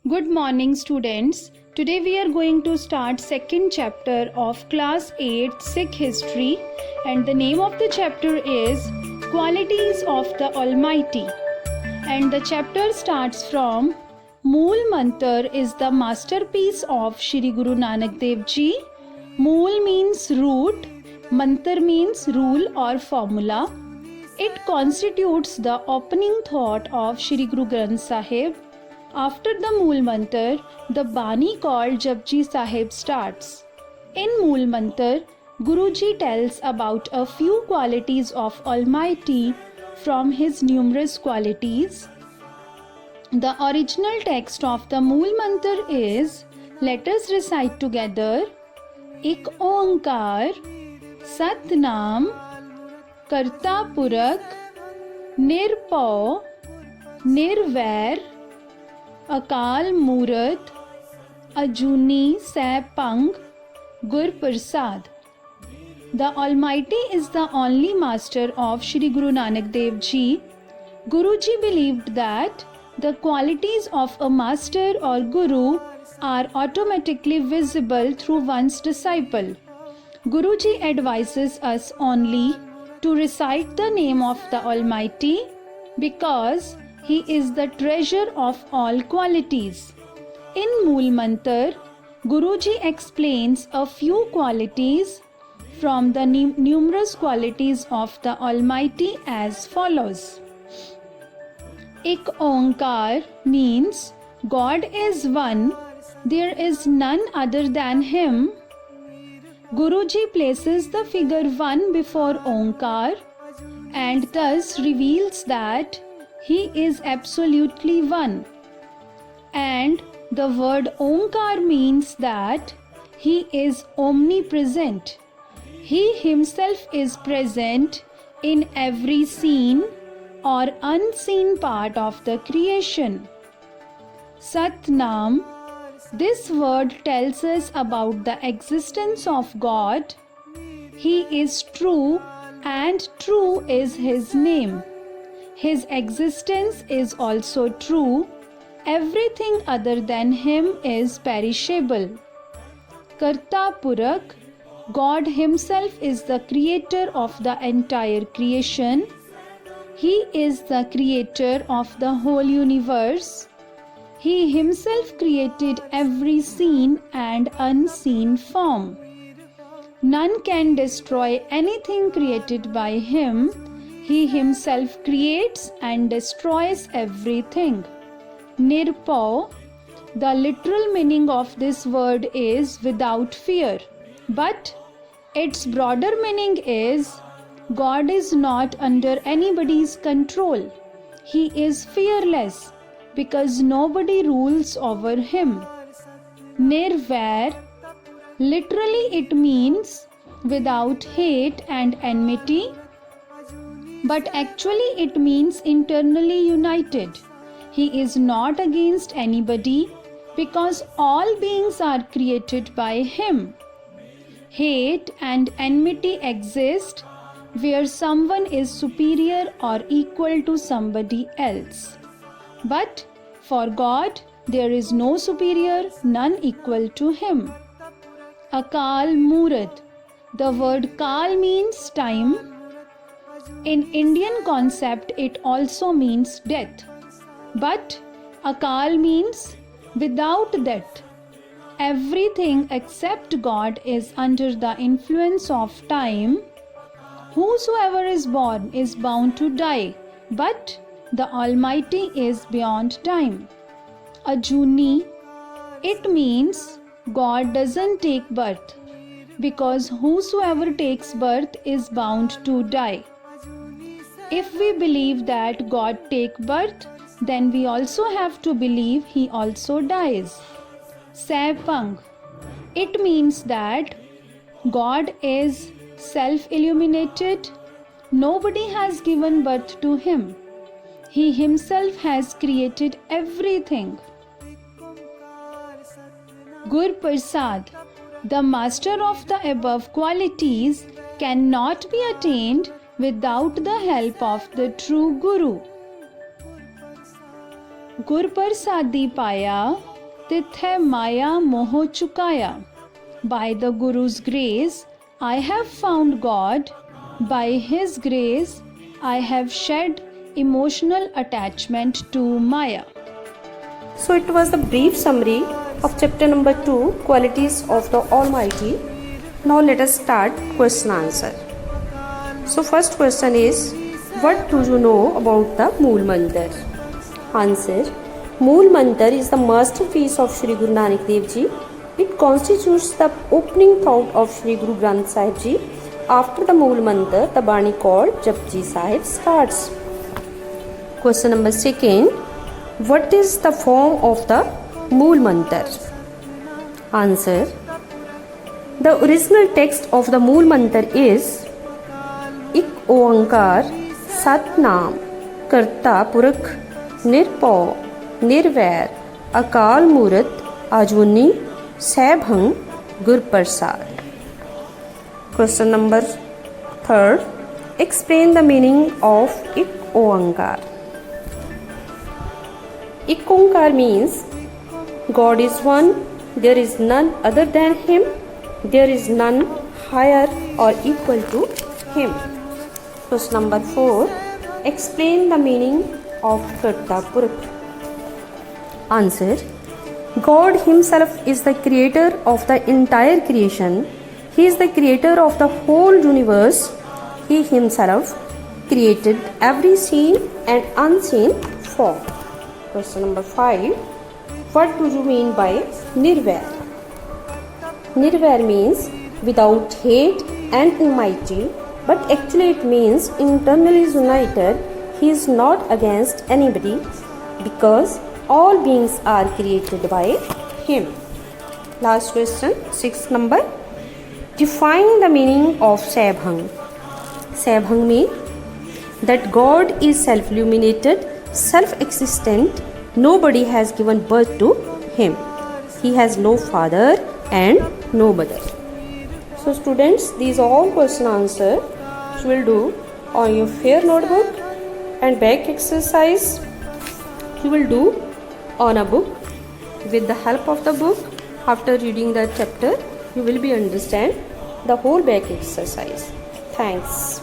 Good morning, students. Today we are going to start second chapter of class 8 Sikh history, and the name of the chapter is Qualities of the Almighty. And the chapter starts from Mool Mantar is the masterpiece of Shri Guru Nanak Dev Ji. Mool means root, Mantar means rule or formula. It constitutes the opening thought of Shri Guru Granth Sahib. After the Mool Mantar, the Bani called Japji Sahib starts. In Mool Mantar, Guruji tells about a few qualities of Almighty from his numerous qualities. The original text of the Mool Mantar is, let us recite together, Ik Onkar, Satnam, Karta Purak, Nirpau, Nirvair, Akal Moorat, Ajuni Saipang, Gur Prasad. The Almighty is the only master of Shri Guru Nanak Dev Ji. Guruji believed that the qualities of a master or guru are automatically visible through one's disciple. Guruji advises us only to recite the name of the Almighty because He is the treasure of all qualities. In Mool Mantar, Guruji explains a few qualities from the numerous qualities of the Almighty as follows. Ik Onkar means God is one, there is none other than Him. Guruji places the figure 1 before Onkar and thus reveals that He is absolutely one. And the word Onkar means that He is omnipresent. He Himself is present in every seen or unseen part of the creation. Satnam, this word tells us about the existence of God. He is true and true is His name. His existence is also true. Everything other than Him is perishable. Karta Purak, God Himself is the creator of the entire creation. He is the creator of the whole universe. He Himself created every seen and unseen form. None can destroy anything created by Him. He Himself creates and destroys everything. Nirpau, the literal meaning of this word is without fear. But its broader meaning is God is not under anybody's control. He is fearless because nobody rules over Him. Nirvair, literally it means without hate and enmity. But actually it means internally united. He is not against anybody because all beings are created by Him. Hate and enmity exist where someone is superior or equal to somebody else. But for God, there is no superior, none equal to Him. Akal Moorat, the word Kal means time. In Indian concept, it also means death. But Akal means without death. Everything except God is under the influence of time. Whosoever is born is bound to die, but the Almighty is beyond time. Ajuni, it means God doesn't take birth, because whosoever takes birth is bound to die. If we believe that God takes birth, then we also have to believe He also dies. Saipang, it means that God is self-illuminated. Nobody has given birth to Him. He Himself has created everything. Gur Prasad, the master of the above qualities, cannot be attained without the help of the true Guru. Gur Prasadi Paya, तिथ है माया मोह चुकाया. By the Guru's grace, I have found God. By His grace, I have shed emotional attachment to Maya. So it was the brief summary of chapter number 2, Qualities of the Almighty. Now let us start question answer. So first question is, what do you know about the Mool Mantar? Answer: Mool Mantar is the masterpiece of Shri Guru Nanak Dev Ji. It constitutes the opening thought of Shri Guru Granth Sahib Ji. After the Mool Mantar, the Bani called Japji Sahib starts. Question number 2. What is the form of the Mool Mantar? Answer: the original text of the Mool Mantar is Ik Oankar Satnam Karta Purakh Nirpau Nirvair Akal Murat Ajuni Saibhang Gur Prasad. Question number 3. Explain the meaning of Ik Oankar. Ik Oankar means God is one, there is none other than Him, there is none higher or equal to Him. Question number 4. Explain the meaning of Karta Purakh. Answer: God Himself is the creator of the entire creation. He is the creator of the whole universe. He Himself created every seen and unseen form. Question number 5. What do you mean by Nirvair? Nirvair means without hate and enmity, but actually it means internally united. He is not against anybody because all beings are created by Him. Last question, 6th number. Define the meaning of Saibhang. Saibhang means that God is self-illuminated, self-existent. Nobody has given birth to Him. He has no father and no mother. So students, these are all question answer you will do on your fair notebook, and back exercise you will do on a book. With the help of the book, after reading the chapter, you will be understand the whole back exercise. Thanks.